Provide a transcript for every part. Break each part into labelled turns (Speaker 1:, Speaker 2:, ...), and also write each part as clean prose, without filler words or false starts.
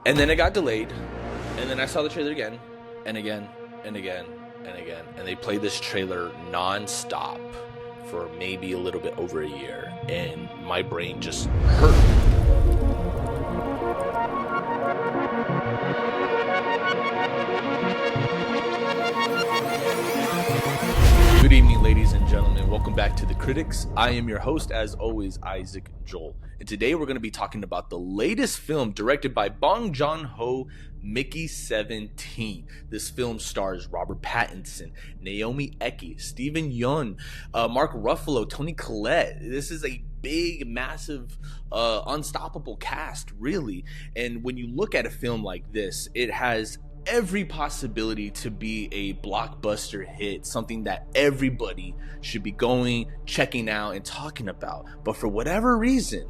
Speaker 1: And then it got delayed, and then I saw the trailer again, and again, and again, and again, and they played this trailer non-stop for maybe a little bit over a year, and my brain just hurt. Good evening, ladies and gentlemen. Welcome back to The Critics. I am your host, as always, Isaac Joel. And today we're going to be talking about the latest film directed by Bong Joon-ho, Micky 17. This film stars Robert Pattinson, Naomi Ecki, Steven Yeun, Mark Ruffalo, Toni Collette. This is a big, massive, unstoppable cast, really. And when you look at a film like this, it has every possibility to be a blockbuster hit, something that everybody should be going, checking out, and talking about. But for whatever reason,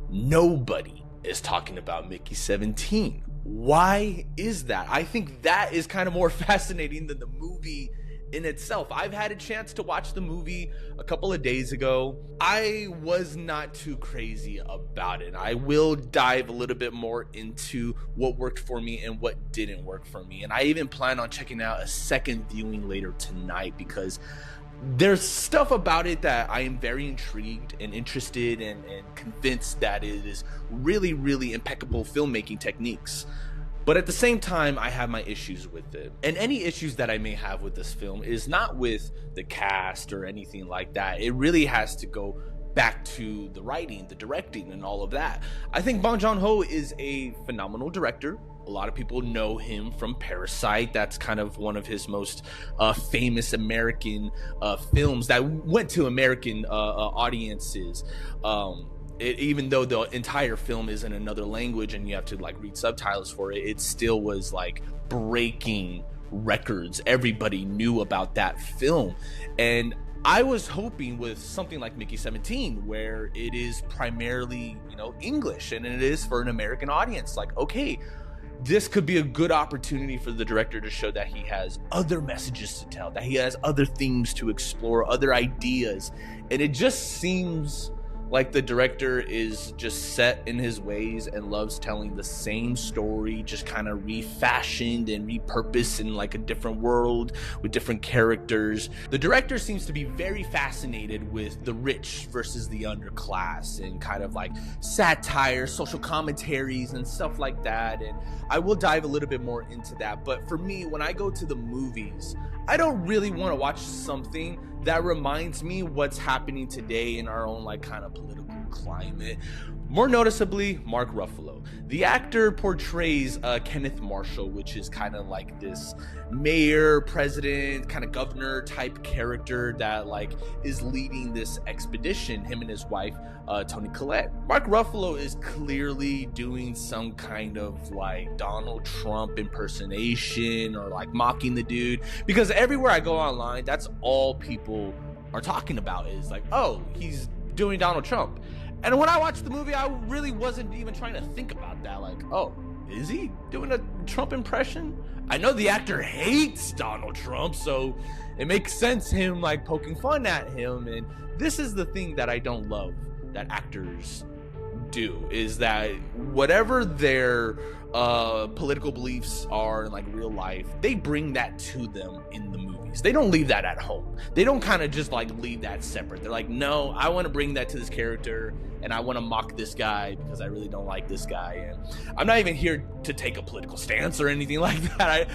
Speaker 1: nobody is talking about Micky 17. Why is that? I think that is kind of more fascinating than the movie in itself. I've had a chance to watch the movie a couple of days ago. I was not too crazy about it. I will dive a little bit more into what worked for me and what didn't work for me. And I even plan on checking out a second viewing later tonight because there's stuff about it that I am very intrigued and interested and convinced that it is really, really impeccable filmmaking techniques. But at the same time, I have my issues with it. And any issues that I may have with this film is not with the cast or anything like that. It really has to go back to the writing, the directing, and all of that. I think Bong Joon-ho is a phenomenal director. A lot of people know him from Parasite. That's kind of one of his most famous American films that went to American audiences. Even though the entire film is in another language and you have to like read subtitles for it, it still was like breaking records. Everybody knew about that film. And I was hoping with something like Micky 17, where it is primarily, English, and it is for an American audience. Like, okay, this could be a good opportunity for the director to show that he has other messages to tell, that he has other themes to explore, other ideas. And it just seems like the director is just set in his ways and loves telling the same story, just kind of refashioned and repurposed in like a different world with different characters. The director seems to be very fascinated with the rich versus the underclass and kind of like satire, social commentaries and stuff like that. And I will dive a little bit more into that. But for me, when I go to the movies, I don't really want to watch something that reminds me what's happening today in our own like kind of political climate. More noticeably, Mark Ruffalo. The actor portrays Kenneth Marshall, which is kind of like this mayor, president, kind of governor type character that like is leading this expedition, him and his wife, Toni Collette. Mark Ruffalo is clearly doing some kind of like Donald Trump impersonation or like mocking the dude, because everywhere I go online, that's all people are talking about is like, oh, he's doing Donald Trump. And when I watched the movie, I really wasn't even trying to think about that. Like, oh, is he doing a Trump impression? I know the actor hates Donald Trump, so it makes sense him like poking fun at him. And this is the thing that I don't love that actors do, is that whatever their political beliefs are in like real life, they bring that to them in the movies. They don't leave that at home. They don't kind of just like leave that separate. They're like, no, I want to bring that to this character and I want to mock this guy because I really don't like this guy. And I'm not even here to take a political stance or anything like that.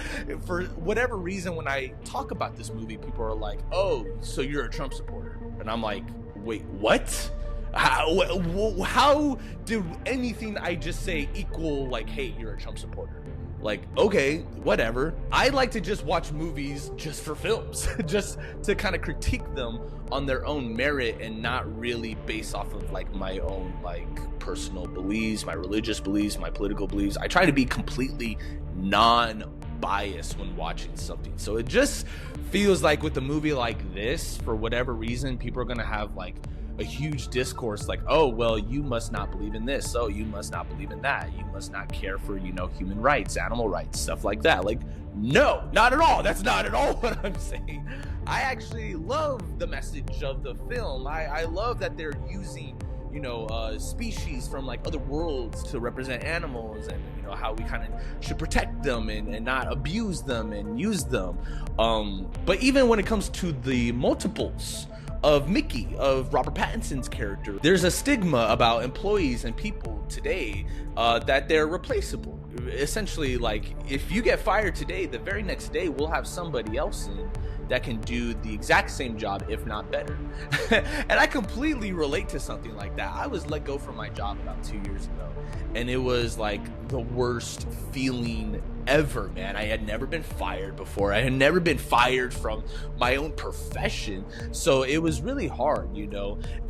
Speaker 1: For whatever reason, when I talk about this movie, people are like, oh, so you're a Trump supporter. And I'm like, wait, what? How did anything I just say equal like, hey, you're a Trump supporter? Like, okay, whatever. I like to just watch movies just for films, just to kind of critique them on their own merit and not really based off of like my own like personal beliefs, my religious beliefs, my political beliefs. I try to be completely non-biased when watching something. So it just feels like with a movie like this, for whatever reason, people are gonna have like a huge discourse like, oh, well, you must not believe in this, so you must not believe in that, you must not care for, human rights, animal rights, stuff like that. Like, no, not at all. That's not at all what I'm saying. I actually love the message of the film. I love that they're using species from like other worlds to represent animals, and how we kind of should protect them and not abuse them and use them. But even when it comes to the multiples of Micky, of Robert Pattinson's character, there's a stigma about employees and people today that they're replaceable. Essentially, like, if you get fired today, the very next day we'll have somebody else in that can do the exact same job, if not better. And I completely relate to something like that. I was let go from my job about 2 years ago, and it was like the worst feeling ever, man. I had never been fired before. I had never been fired from my own profession. So it was really hard,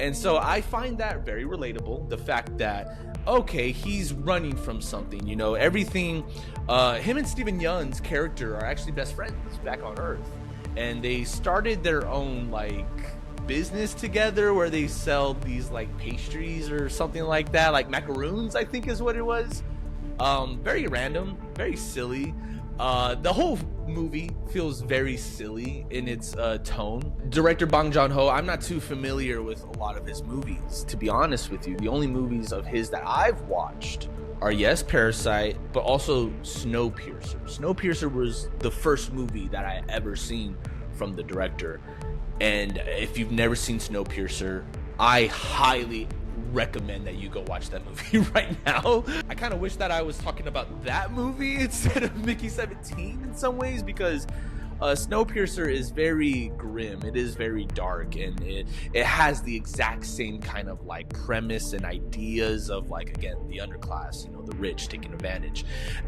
Speaker 1: And so I find that very relatable. The fact that, okay, he's running from something, everything. Him and Steven Yeun's character are actually best friends back on Earth. And they started their own like business together where they sell these like pastries or something like that, like macaroons, I think is what it was. Very random, very silly. The whole movie feels very silly in its tone. Director Bong Joon-ho, I'm not too familiar with a lot of his movies, to be honest with you. The only movies of his that I've watched are, yes, Parasite, but also Snowpiercer. Snowpiercer was the first movie that I ever seen from the director. And if you've never seen Snowpiercer, I highly recommend that you go watch that movie right now. I kind of wish that I was talking about that movie instead of Mickey 17 in some ways, because Snowpiercer is very grim. It is very dark, and it has the exact same kind of like premise and ideas of like, again, the underclass, the rich taking advantage.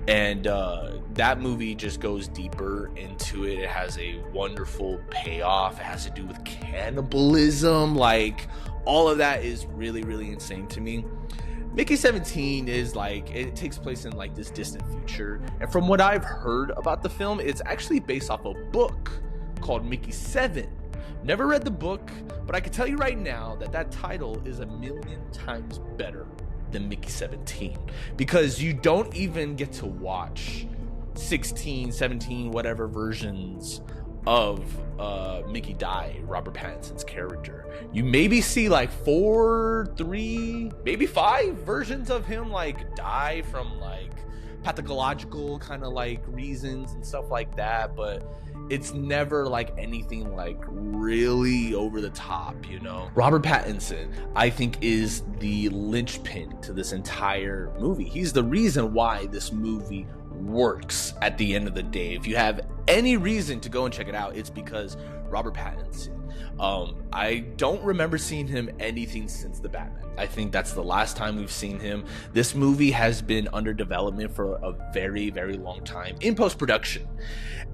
Speaker 1: And that movie just goes deeper into it. It has a wonderful payoff. It has to do with cannibalism. Like, all of that is really, really insane to me. Mickey 17 is like, it takes place in like this distant future, and from what I've heard about the film, it's actually based off a book called Mickey 7. Never read the book, but I can tell you right now that that title is a million times better than Mickey 17, because you don't even get to watch 16, 17, whatever versions of Mickey die, Robert Pattinson's character. You maybe see like 4, 3, maybe 5 versions of him like die from like pathological kind of like reasons and stuff like that, but it's never like anything like really over the top, Robert Pattinson, I think, is the linchpin to this entire movie. He's the reason why this movie works at the end of the day. If you have any reason to go and check it out, it's because Robert Pattinson. I don't remember seeing him anything since the Batman. I think that's the last time we've seen him. This movie has been under development for a very, very long time in post-production,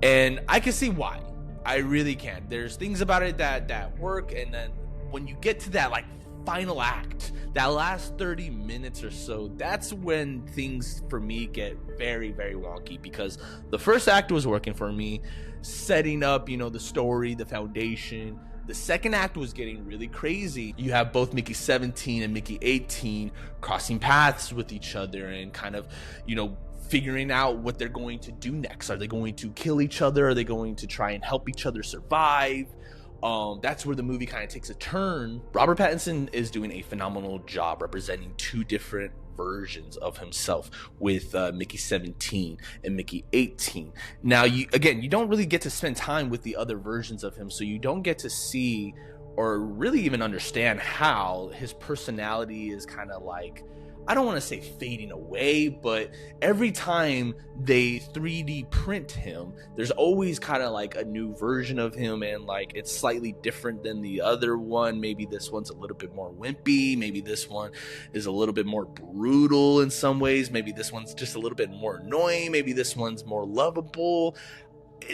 Speaker 1: and I can see why. I really can. There's things about it that work, and then when you get to that like final act, that last 30 minutes or so, that's when things for me get very, very wonky, because the first act was working for me, setting up, the story, the foundation. The second act was getting really crazy. You have both Mickey 17 and Mickey 18 crossing paths with each other and kind of, figuring out what they're going to do next. Are they going to kill each other? Are they going to try and help each other survive? That's where the movie kind of takes a turn. Robert Pattinson is doing a phenomenal job representing two different versions of himself with Mickey 17 and Mickey 18. Now, you don't really get to spend time with the other versions of him, so you don't get to see or really even understand how his personality is kind of like, I don't want to say fading away, but every time they 3D print him, there's always kind of like a new version of him, and like it's slightly different than the other one. Maybe this one's a little bit more wimpy. Maybe this one is a little bit more brutal in some ways. Maybe this one's just a little bit more annoying. Maybe this one's more lovable.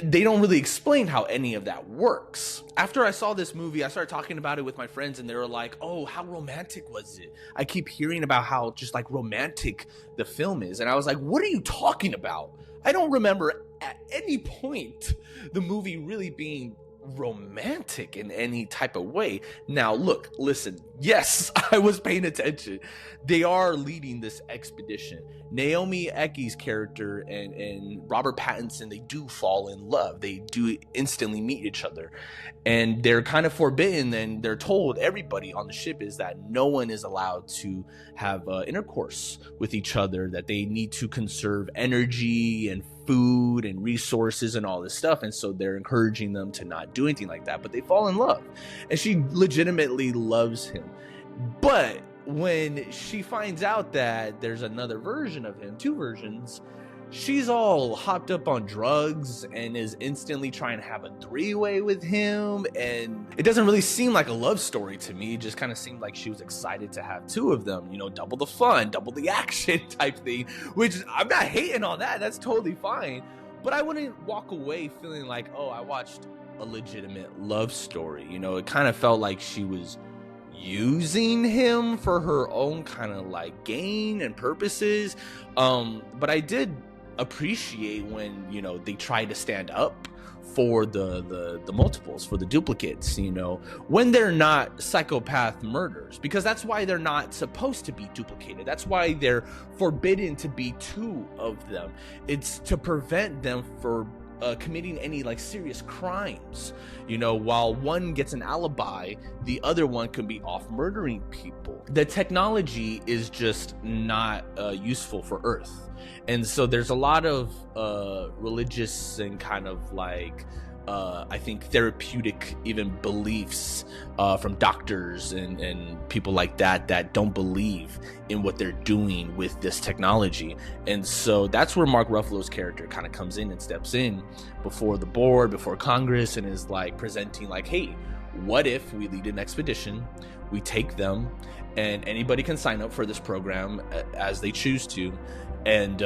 Speaker 1: They don't really explain how any of that works. After I saw this movie, I started talking about it with my friends, and they were like, oh, how romantic was it? I keep hearing about how just like romantic the film is. And I was like, what are you talking about? I don't remember at any point the movie really being romantic in any type of way. Now, look, listen, yes, I was paying attention. They are leading this expedition. Naomi Eki's character and Robert Pattinson, they do fall in love. They do instantly meet each other. And they're kind of forbidden, and they're told, everybody on the ship is that no one is allowed to have intercourse with each other, that they need to conserve energy and food and resources and all this stuff. And so they're encouraging them to not do anything like that, but they fall in love, and she legitimately loves him. But when she finds out that there's another version of him, two versions, she's all hopped up on drugs and is instantly trying to have a three-way with him. And it doesn't really seem like a love story to me. It just kind of seemed like she was excited to have two of them, you know, double the fun, double the action type thing, which I'm not hating on that. That's totally fine. But I wouldn't walk away feeling like, oh, I watched a legitimate love story. You know, it kind of felt like she was using him for her own kind of like gain and purposes. But I did appreciate when, you know, they try to stand up for the multiples, for the duplicates, you know, when they're not psychopath murders, because that's why they're not supposed to be duplicated. That's why they're forbidden to be two of them. It's to prevent them for committing any like serious crimes. You know, while one gets an alibi, the other one can be off murdering people. The technology is just not useful for Earth. And so there's a lot of religious and kind of like I think therapeutic even beliefs from doctors and people like that don't believe in what they're doing with this technology. And so that's where Mark Ruffalo's character kind of comes in and steps in before the board, before Congress, and is like presenting like, hey, what if we lead an expedition, we take them, and anybody can sign up for this program as they choose to, and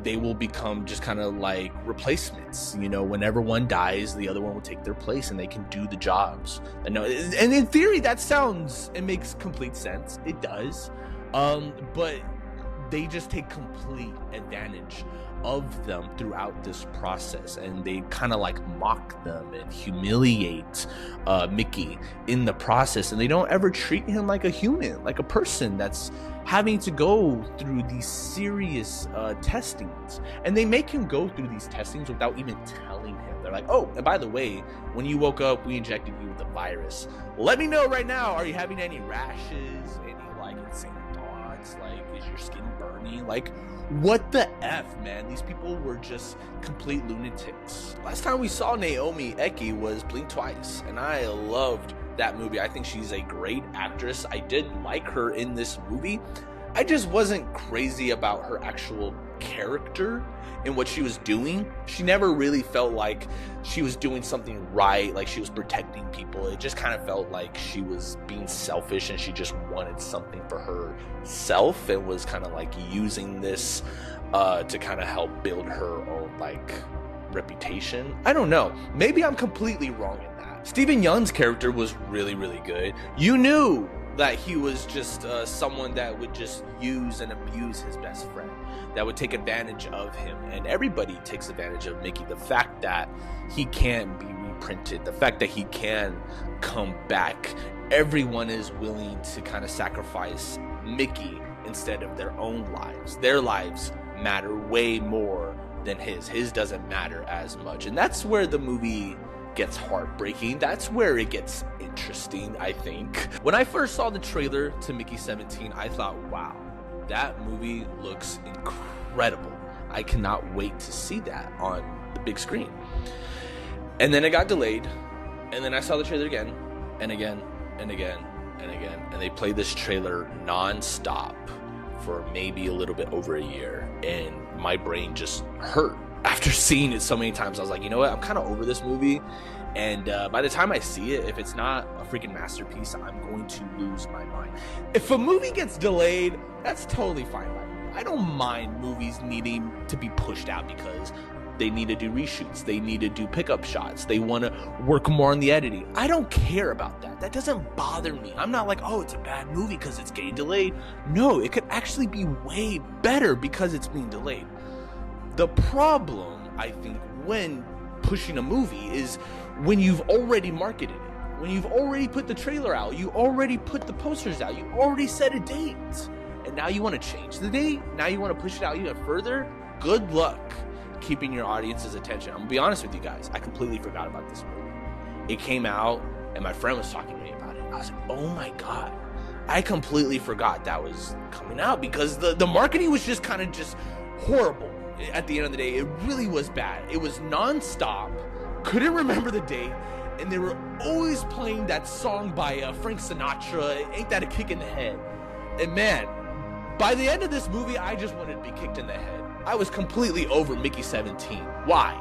Speaker 1: they will become just kind of like replacements. You know, whenever one dies, the other one will take their place, and they can do the jobs. And in theory, that sounds, it makes complete sense. It does. But they just take complete advantage of them throughout this process, and they kind of like mock them and humiliate Micky in the process, and they don't ever treat him like a human, like a person that's having to go through these serious testings. And they make him go through these testings without even telling him. They're like, oh, and by the way, when you woke up, we injected you with the virus. Let me know right now, are you having any rashes, any like insane thoughts, like is your skin burning? Like, what the F, man? These people were just complete lunatics. Last time we saw Naomi Eki was Blink Twice, and I loved that movie. I think she's a great actress. I did like her in this movie. I just wasn't crazy about her actual character and what she was doing. She never really felt like she was doing something right, like she was protecting people. It just kind of felt like she was being selfish, and she just wanted something for herself, and was kind of like using this to kind of help build her own like reputation. I don't know. Maybe I'm completely wrong in that. Steven Yeun's character was really, really good. You knew that he was just someone that would just use and abuse his best friend, that would take advantage of him. And everybody takes advantage of Micky. The fact that he can be reprinted, the fact that he can come back, everyone is willing to kind of sacrifice Micky instead of their own lives. Their lives matter way more than his. His doesn't matter as much. And that's where the movie gets heartbreaking. That's where it gets interesting, I think. When I first saw the trailer to Mickey 17, I thought, wow, that movie looks incredible. I cannot wait to see that on the big screen. And then it got delayed, and then I saw the trailer again, and again, and again, and again, and they played this trailer non-stop for maybe a little bit over a year, and my brain just hurt. After seeing it so many times, I was like, you know what? I'm kind of over this movie. And by the time I see it, if it's not a freaking masterpiece, I'm going to lose my mind. If a movie gets delayed, that's totally fine by me. I don't mind movies needing to be pushed out because they need to do reshoots. They need to do pickup shots. They want to work more on the editing. I don't care about that. That doesn't bother me. I'm not like, oh, it's a bad movie because it's getting delayed. No, it could actually be way better because it's being delayed. The problem, I think, when pushing a movie is when you've already marketed it, when you've already put the trailer out, you already put the posters out, you already set a date, and now you want to change the date, now you want to push it out even further. Good luck keeping your audience's attention. I'm gonna be honest with you guys, I completely forgot about this movie. It came out and my friend was talking to me about it. I was like, oh my god, I completely forgot that was coming out, because the marketing was just kind of just horrible. At the end of the day, it really was bad. It was non-stop, couldn't remember the date, and they were always playing that song by Frank Sinatra, Ain't That a Kick in the Head. And man, by the end of this movie, I just wanted to be kicked in the head. I was completely over Micky 17. Why?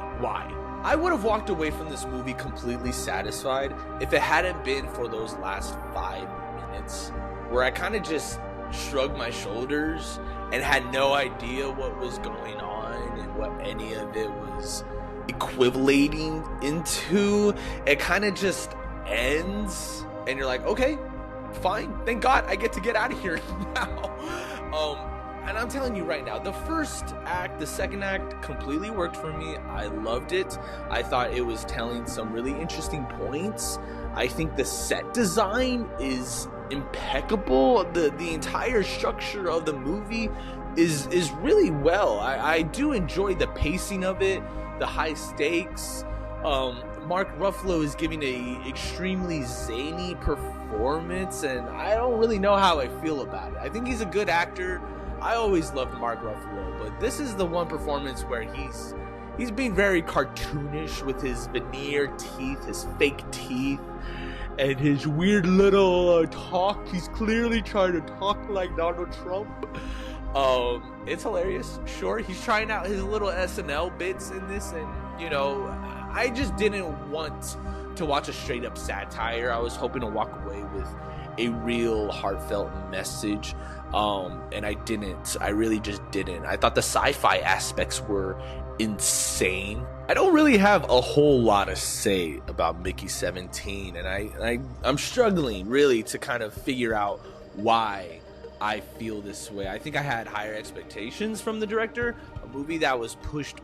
Speaker 1: I would have walked away from this movie completely satisfied if it hadn't been for those last 5 minutes where I kind of just shrugged my shoulders and had no idea what was going on and what any of it was equivalating into. It kind of just ends and you're like, okay, fine, thank God I get to get out of here now. And I'm telling you right now, the first act, the second act completely worked for me. I loved it. I thought it was telling some really interesting points. I think the set design is impeccable. The entire structure of the movie is really well. I do enjoy the pacing of it, the high stakes. Mark Ruffalo is giving a extremely zany performance, and I don't really know how I feel about it. I think he's a good actor. I always loved Mark Ruffalo, but this is the one performance where he's being very cartoonish with his veneer teeth, his fake teeth, and his weird little talk. He's clearly trying to talk like Donald Trump. It's hilarious. Sure, he's trying out his little SNL bits in this, and you know, I just didn't want to watch a straight up satire. I was hoping to walk away with a real heartfelt message, and I didn't. I really just didn't. I thought the sci-fi aspects were insane. I don't really have a whole lot to say about Micky 17, and I'm struggling really to kind of figure out why I feel this way. I think I had higher expectations from the director, a movie that was pushed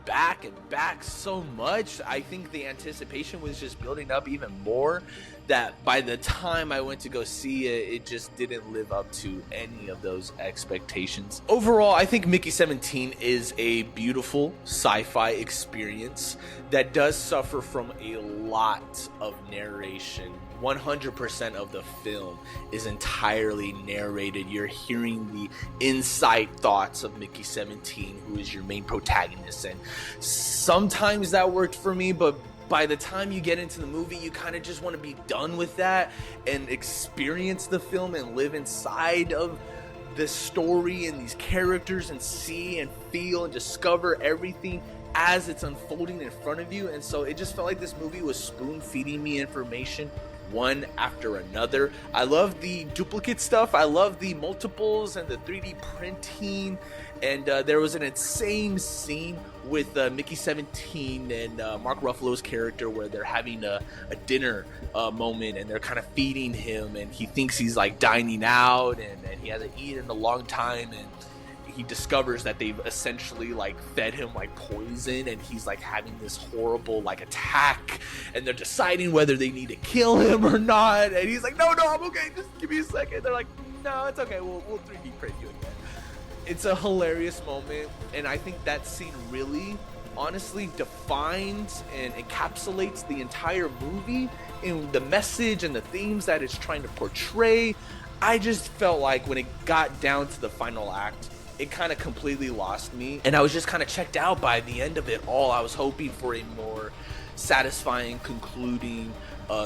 Speaker 1: back and back so much. I think the anticipation was just building up even more, that by the time I went to go see it, it just didn't live up to any of those expectations. Overall, I think Micky 17 is a beautiful sci-fi experience that does suffer from a lot of narration. 100% of the film is entirely narrated. You're hearing the inside thoughts of Micky 17, who is your main protagonist, and sometimes that worked for me, but by the time you get into the movie, you kind of just want to be done with that and experience the film and live inside of this story and these characters and see and feel and discover everything as it's unfolding in front of you. And so it just felt like this movie was spoon feeding me information one after another. I love the duplicate stuff. I love the multiples and the 3D printing. And there was an insane scene with Micky 17 and Mark Ruffalo's character where they're having a dinner moment, and they're kind of feeding him, and he thinks he's like dining out, and he hasn't eaten in a long time, and he discovers that they've essentially like fed him like poison, and he's like having this horrible like attack, and they're deciding whether they need to kill him or not, and he's like, no, I'm okay, just give me a second. They're like, no, it's okay, we'll 3D print you again. It's a hilarious moment, and I think that scene really honestly defines and encapsulates the entire movie in the message and the themes that it's trying to portray. I just felt like when it got down to the final act, it kind of completely lost me, and I was just kind of checked out by the end of it all. I was hoping for a more satisfying, concluding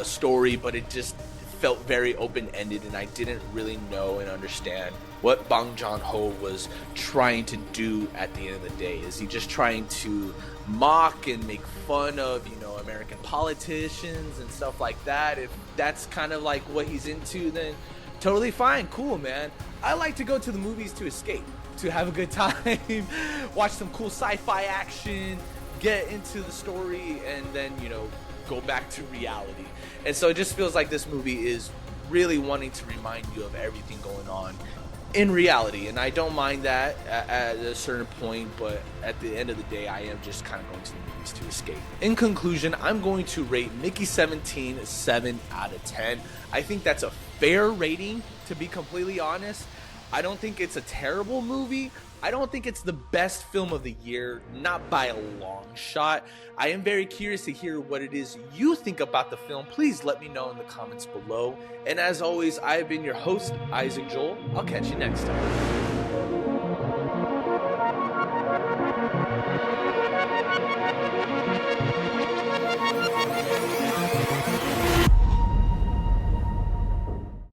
Speaker 1: story, but it just felt very open-ended, and I didn't really know and understand what Bong Joon-ho was trying to do at the end of the day. Is he just trying to mock and make fun of, you know, American politicians and stuff like that? If that's kind of like what he's into, then totally fine, cool, man. I like to go to the movies to escape, to have a good time, watch some cool sci-fi action, get into the story, and then, you know, go back to reality. And so it just feels like this movie is really wanting to remind you of everything going on in reality, and I don't mind that at a certain point, but at the end of the day, I am just kind of going to the movies to escape. In conclusion, I'm going to rate Mickey 17 7 out of 10. I think that's a fair rating, to be completely honest. I don't think it's a terrible movie. I don't think it's the best film of the year, not by a long shot. I am very curious to hear what it is you think about the film. Please let me know in the comments below. And as always, I have been your host, Isaac Joel. I'll catch you next time.